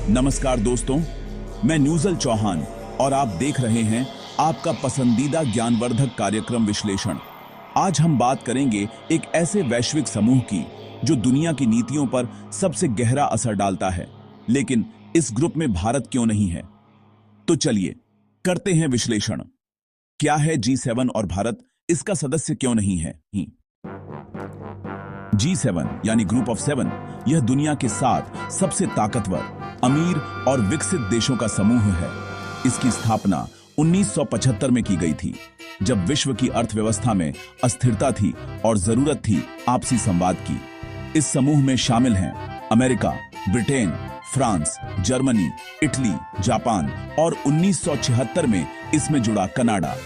नमस्कार दोस्तों, मैं न्यूजल चौहान और आप देख रहे हैं आपका पसंदीदा ज्ञानवर्धक कार्यक्रम विश्लेषण। आज हम बात करेंगे एक ऐसे वैश्विक समूह की जो दुनिया की नीतियों पर सबसे गहरा असर डालता है, लेकिन इस ग्रुप में भारत क्यों नहीं है? तो चलिए करते हैं विश्लेषण। क्या है G7 और भारत इसका सदस्य क्यों नहीं है? G7 यानी ग्रुप ऑफ 7 यह दुनिया के 7 सबसे ताकतवर, अमीर और विकसित देशों का समूह है। इसकी स्थापना 1975 में की गई थी, जब विश्व की अर्थव्यवस्था में अस्थिरता थी और जरूरत थी आपसी संवाद की। इस समूह में शामिल हैं America, Britain, France, Germany, Italy, Japan और 1976 में इसमें जुड़ा कनाडा।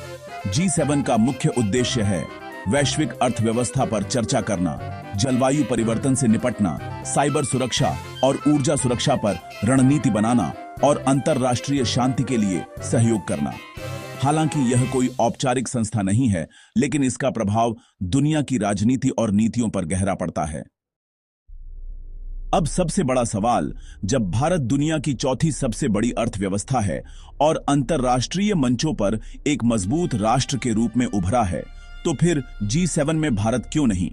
G7 का मुख्य उद्देश्य है वैश्विक अर्थव्यवस्था पर चर्चा करना, जलवायु परिवर्तन से निपटना, साइबर सुरक्षा और ऊर्जा सुरक्षा पर रणनीति बनाना और अंतरराष्ट्रीय शांति के लिए सहयोग करना। हालांकि यह कोई औपचारिक संस्था नहीं है, लेकिन इसका प्रभाव दुनिया की राजनीति और नीतियों पर गहरा पड़ता है। अब सबसे बड़ा सवाल, जब भारत दुनिया की चौथी सबसे बड़ी अर्थव्यवस्था है और अंतरराष्ट्रीय मंचों पर एक मजबूत राष्ट्र के रूप में उभरा है, तो फिर G7 में भारत क्यों नहीं?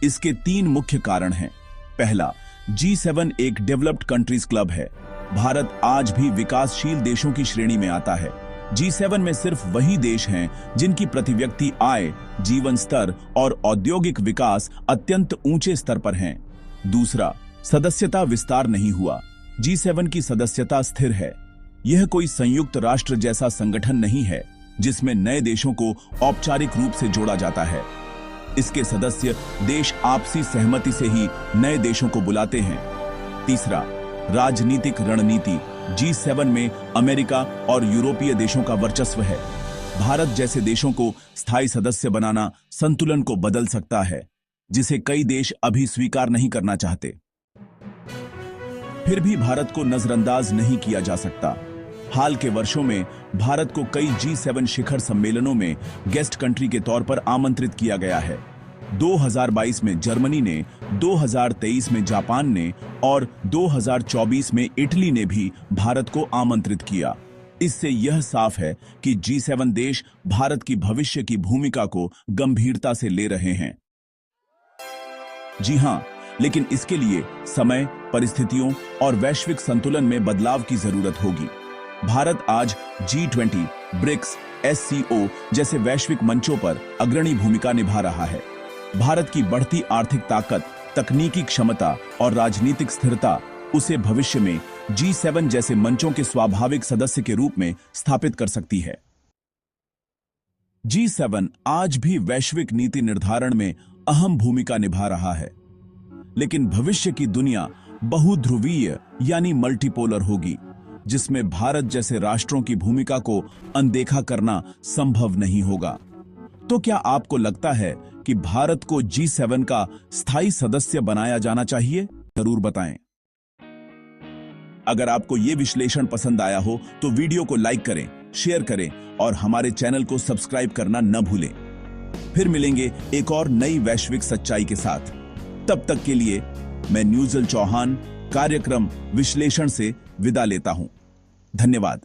इसके 3 मुख्य कारण हैं। पहला, G7 एक डेवलप्ड कंट्रीज क्लब है। भारत आज भी विकासशील देशों की श्रेणी में आता है। G7 में सिर्फ वही देश हैं जिनकी प्रति व्यक्ति आय, जीवन स्तर और औद्योगिक विकास अत्यंत ऊंचे स्तर पर हैं। दूसरा, सदस्यता विस्तार नहीं हुआ। G7 की सदस्यता स्थिर है। यह कोई संयुक्त राष्ट्र जैसा संगठन नहीं है जिसमें नए देशों को औपचारिक रूप से जोड़ा जाता है। इसके सदस्य देश आपसी सहमति से ही नए देशों को बुलाते हैं। तीसरा, राजनीतिक रणनीति। G7 में अमेरिका और यूरोपीय देशों का वर्चस्व है। भारत जैसे देशों को स्थायी सदस्य बनाना संतुलन को बदल सकता है, जिसे कई देश अभी स्वीकार नहीं करना चाहते। फिर भी भारत को नजरअंदाज नहीं किया जा सकता। हाल के वर्षों में भारत को कई G7 शिखर सम्मेलनों में गेस्ट कंट्री के तौर पर आमंत्रित किया गया है। 2022 में जर्मनी ने, 2023 में जापान ने और 2024 में इटली ने भी भारत को आमंत्रित किया। इससे यह साफ है कि G7 देश भारत की भविष्य की भूमिका को गंभीरता से ले रहे हैं। जी हां, लेकिन इसके लिए समय, परिस्थितियों और वैश्विक संतुलन में बदलाव की जरूरत होगी। भारत आज G20, ब्रिक्स, SCO जैसे वैश्विक मंचों पर अग्रणी भूमिका निभा रहा है। भारत की बढ़ती आर्थिक ताकत, तकनीकी क्षमता और राजनीतिक स्थिरता उसे भविष्य में G7 जैसे मंचों के स्वाभाविक सदस्य के रूप में स्थापित कर सकती है। G7 आज भी वैश्विक नीति निर्धारण में अहम भूमिका निभा रहा है, लेकिन भविष्य की दुनिया बहुध्रुवीय यानी मल्टीपोलर होगी, जिसमें भारत जैसे राष्ट्रों की भूमिका को अनदेखा करना संभव नहीं होगा। तो क्या आपको लगता है कि भारत को G7 का स्थायी सदस्य बनाया जाना चाहिए? जरूर बताएं। अगर आपको यह विश्लेषण पसंद आया हो तो वीडियो को लाइक करें, शेयर करें और हमारे चैनल को सब्सक्राइब करना न भूलें। फिर मिलेंगे एक और नई वैश्विक सच्चाई के साथ। तब तक के लिए मैं न्यूजल चौहान कार्यक्रम विश्लेषण से विदा लेता हूं। धन्यवाद।